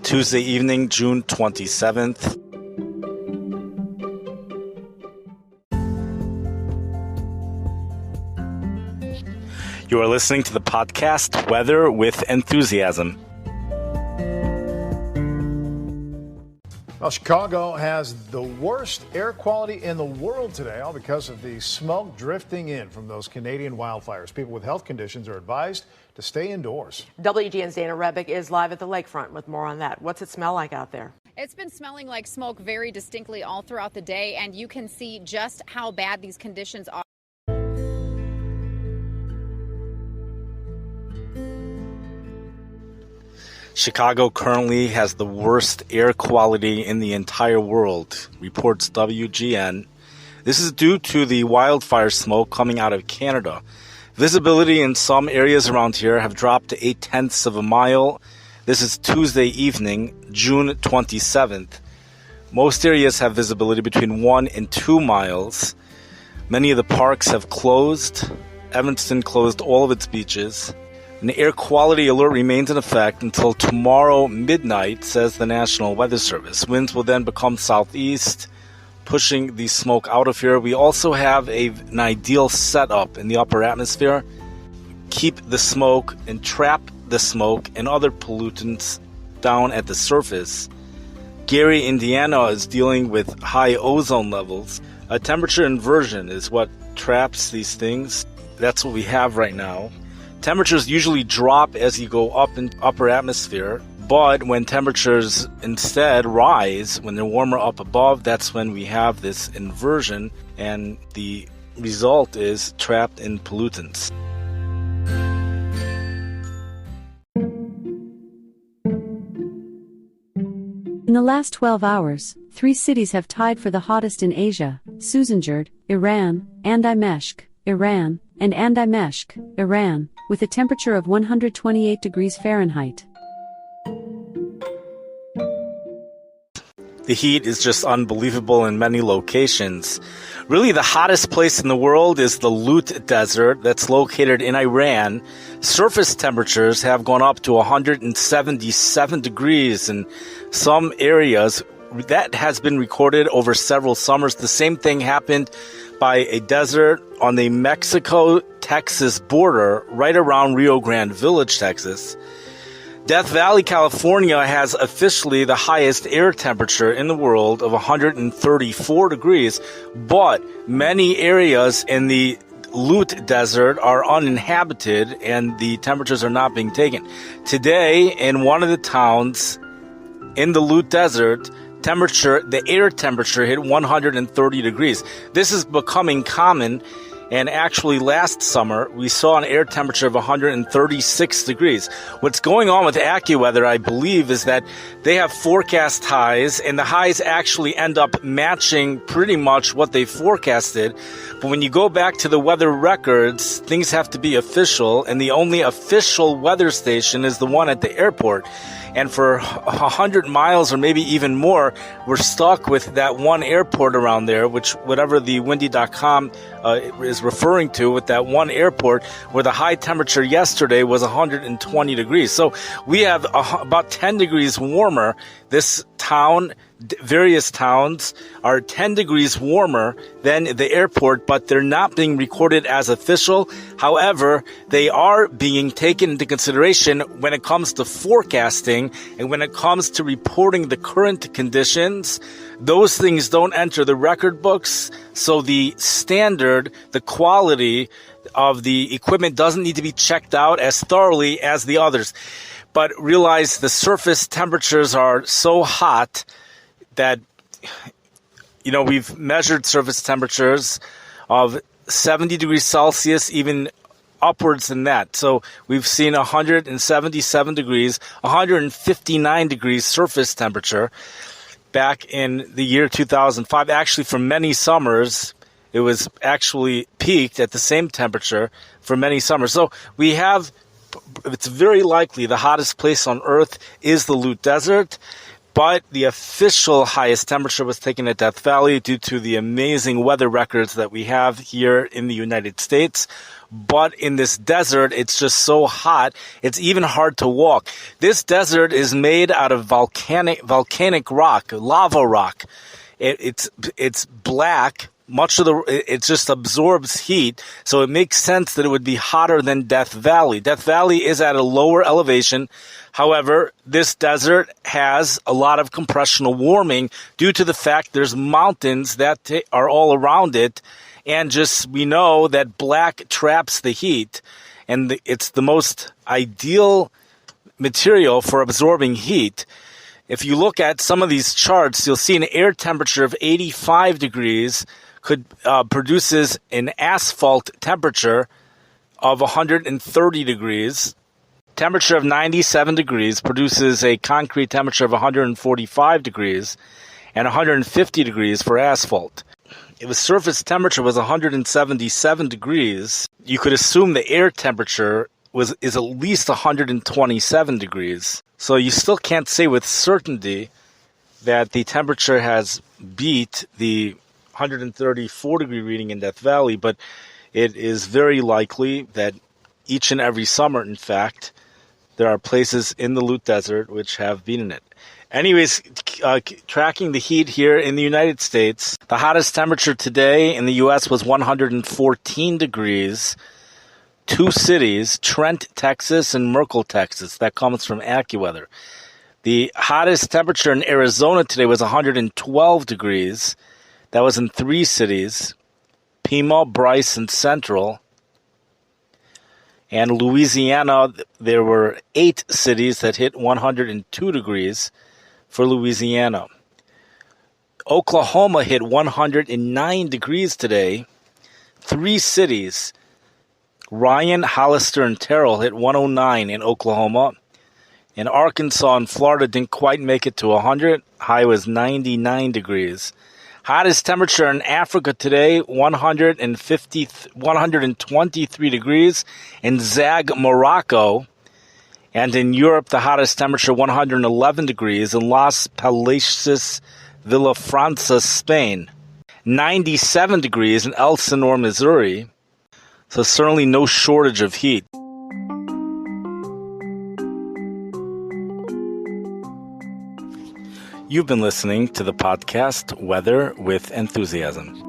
Tuesday evening, June 27th. You are listening to the podcast Weather with Enthusiasm. Well, Chicago has the worst air quality in the world today, all because of the smoke drifting in from those Canadian wildfires. People with health conditions are advised to stay indoors. WGN's Dana Rebick is live at the lakefront with more on that. What's it smell like out there? It's been smelling like smoke very distinctly all throughout the day, and you can see just how bad these conditions are. Chicago currently has the worst air quality in the entire world, reports WGN. This is due to the wildfire smoke coming out of Canada. Visibility in some areas around here have dropped to 0.8 of a mile. This is Tuesday evening, June 27th. Most areas have visibility between 1 and 2 miles. Many of the parks have closed. Evanston closed all of its beaches. An air quality alert remains in effect until tomorrow midnight, says the National Weather Service. Winds will then become southeast, pushing the smoke out of here. We also have an ideal setup in the upper atmosphere. Keep the smoke and trap the smoke and other pollutants down at the surface. Gary, Indiana is dealing with high ozone levels. A temperature inversion is what traps these things. That's what we have right now. Temperatures usually drop as you go up in upper atmosphere, but when temperatures instead rise, when they're warmer up above, that's when we have this inversion, and the result is trapped in pollutants. In the last 12 hours, 3 cities have tied for the hottest in Asia: Susanjerd, Iran, Andimeshk, Iran, and Andimeshk, Iran, with a temperature of 128 degrees Fahrenheit. The heat is just unbelievable in many locations. Really, the hottest place in the world is the Lut Desert that's located in Iran. Surface temperatures have gone up to 177 degrees in some areas. That has been recorded over several summers. The same thing happened by a desert on the Mexico-Texas border, right around Rio Grande Village, Texas. Death Valley, California has officially the highest air temperature in the world of 134 degrees, but many areas in the Lut Desert are uninhabited and the temperatures are not being taken. Today, in one of the towns in the Lut Desert, the air temperature hit 130 degrees. This is becoming common, and actually last summer we saw an air temperature of 136 degrees. What's going on with AccuWeather, I believe, is that they have forecast highs, and the highs actually end up matching pretty much what they forecasted. But when you go back to the weather records, things have to be official, and the only official weather station is the one at the airport. And for 100 miles or maybe even more, we're stuck with that one airport around there, which whatever the windy.com is referring to, with that one airport where the high temperature yesterday was 120 degrees. So we have about 10 degrees warmer. This town, various towns are 10 degrees warmer than the airport, but they're not being recorded as official. However, they are being taken into consideration when it comes to forecasting and when it comes to reporting the current conditions. Those things don't enter the record books, so the standard, the quality of the equipment doesn't need to be checked out as thoroughly as the others. But realize the surface temperatures are so hot that, we've measured surface temperatures of 70 degrees Celsius, even upwards than that. So we've seen 177 degrees, 159 degrees surface temperature back in the year 2005. Actually, for many summers, it was actually peaked at the same temperature for many summers. So it's very likely the hottest place on Earth is the Lut Desert. But the official highest temperature was taken at Death Valley due to the amazing weather records that we have here in the United States. But in this desert, it's just so hot, it's even hard to walk. This desert is made out of volcanic rock, lava rock. It's black. It just absorbs heat, so it makes sense that it would be hotter than Death Valley. Death Valley is at a lower elevation. However, this desert has a lot of compressional warming due to the fact there's mountains that are all around it, and just we know that black traps the heat, and it's the most ideal material for absorbing heat. If you look at some of these charts, you'll see an air temperature of 85 degrees produces an asphalt temperature of 130 degrees. Temperature of 97 degrees produces a concrete temperature of 145 degrees and 150 degrees for asphalt. If the surface temperature was 177 degrees, you could assume the air temperature is at least 127 degrees. So you still can't say with certainty that the temperature has beat the 134 degree reading in Death Valley, but it is very likely that each and every summer, in fact, there are places in the Lut Desert which have beaten it. Anyways, tracking the heat here in the United States, the hottest temperature today in the U.S. was 114 degrees. Two cities, Trent, Texas, and Merkel, Texas. That comes from AccuWeather. The hottest temperature in Arizona today was 112 degrees. That was in three cities, Pima, Bryce, and Central. And Louisiana, there were 8 cities that hit 102 degrees for Louisiana. Oklahoma hit 109 degrees today. 3 cities, Ryan, Hollister, and Terrell, hit 109 in Oklahoma. And Arkansas and Florida didn't quite make it to 100. High was 99 degrees. Hottest temperature in Africa today, 123 degrees in Zag, Morocco. And in Europe, the hottest temperature, 111 degrees in Las Palaises, Villafranca, Spain. 97 degrees in Elsinore, Missouri. So certainly no shortage of heat. You've been listening to the podcast Weather with Enthusiasm.